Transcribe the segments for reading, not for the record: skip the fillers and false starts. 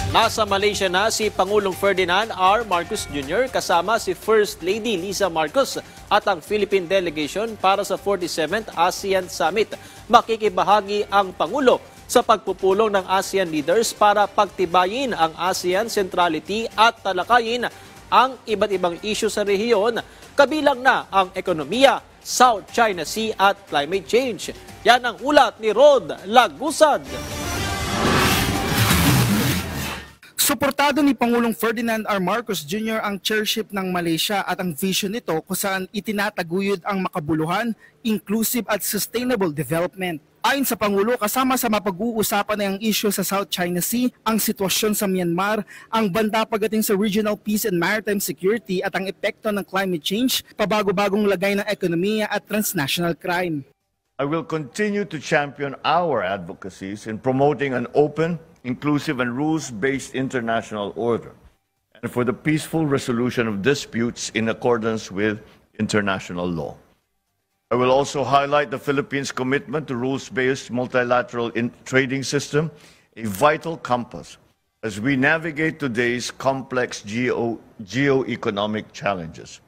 Nasa Malaysia na si Pangulong Ferdinand R. Marcos Jr. kasama si First Lady Liza Marcos at ang Philippine Delegation para sa 47th ASEAN Summit. Makikibahagi ang Pangulo sa pagpupulong ng ASEAN leaders para pagtibayin ang ASEAN centrality at talakayin ang iba't ibang isyu sa rehiyon, kabilang na ang ekonomiya, South China Sea at climate change. Yan ang ulat ni Rod Lagusad. Suportado ni Pangulong Ferdinand R. Marcos Jr. ang chairship ng Malaysia at ang vision nito kung saan itinataguyod ang makabuluhan, inclusive at sustainable development. Ayon sa Pangulo, kasama sa mapag-uusapan na ang issue sa South China Sea, ang sitwasyon sa Myanmar, ang banta pagdating sa regional peace and maritime security at ang epekto ng climate change, pabago-bagong lagay ng ekonomiya at transnational crime. I will continue to champion our advocacies in promoting an open, inclusive and rules-based international order, and for the peaceful resolution of disputes in accordance with international law. I will also highlight the Philippines' commitment to rules-based multilateral trading system, a vital compass as we navigate today's complex geo-economic challenges.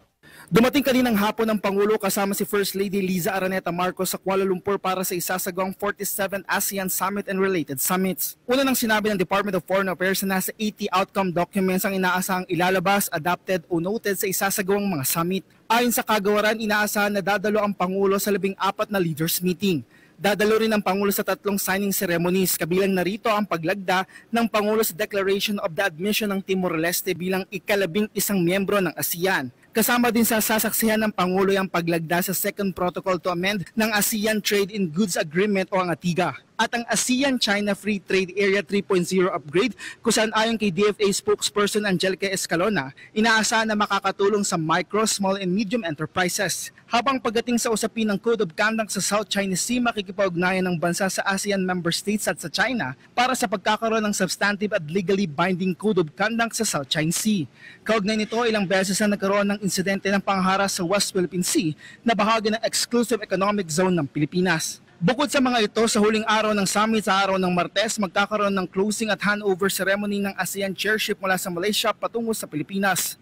Dumating kaninang hapon ang Pangulo kasama si First Lady Liza Araneta Marcos sa Kuala Lumpur para sa isasagawang 47th ASEAN Summit and related summits. Una nang sinabi ng Department of Foreign Affairs na nasa 80 outcome documents ang inaasahang ilalabas, adopted o noted sa isasagawang mga summit. Ayon sa kagawaran, inaasahan na dadalo ang Pangulo sa 14 na leaders meeting. Dadalo rin ang Pangulo sa 3 signing ceremonies, kabilang narito ang paglagda ng Pangulo sa Declaration of the Admission ng Timor-Leste bilang ika-11 miyembro ng ASEAN. Kasama din sa sasaksihan ng Pangulo ang paglagda sa Second Protocol to Amend ng ASEAN Trade in Goods Agreement o ang ATIGA at ang ASEAN-China Free Trade Area 3.0 upgrade kung saan ayon kay DFA spokesperson Angelica Escalona, inaasahan na makakatulong sa micro, small and medium enterprises. Habang pagdating sa usapin ng Code of Conduct sa South China Sea, makikipag-ugnayan ng bansa sa ASEAN member states at sa China para sa pagkakaroon ng substantive at legally binding Code of Conduct sa South China Sea. Kaugnay nito, ilang beses na nagkaroon ng insidente ng pangharas sa West Philippine Sea na bahagi ng Exclusive Economic Zone ng Pilipinas. Bukod sa mga ito, sa huling araw ng summit sa araw ng Martes, magkakaroon ng closing at handover ceremony ng ASEAN chairship mula sa Malaysia patungo sa Pilipinas.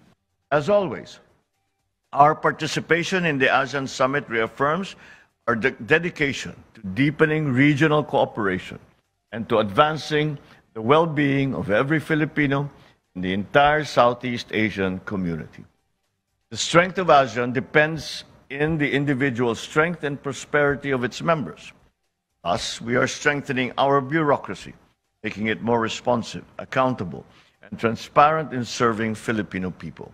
As always, our participation in the ASEAN Summit reaffirms our dedication to deepening regional cooperation and to advancing the well-being of every Filipino in the entire Southeast Asian community. The strength of ASEAN depends in the individual strength and prosperity of its members. Thus, we are strengthening our bureaucracy, making it more responsive, accountable, and transparent in serving Filipino people.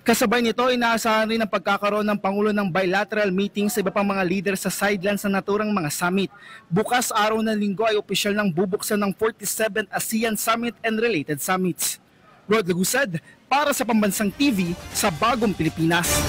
Kasabay nito, inaasahan rin ang pagkakaroon ng Pangulo ng bilateral meetings sa iba pang mga leader sa sidelines ng naturang mga summit. Bukas araw ng Linggo ay opisyal ng bubuksan ng 47th ASEAN Summit and related summits. Rod Lagusad para sa Pambansang TV sa Bagong Pilipinas.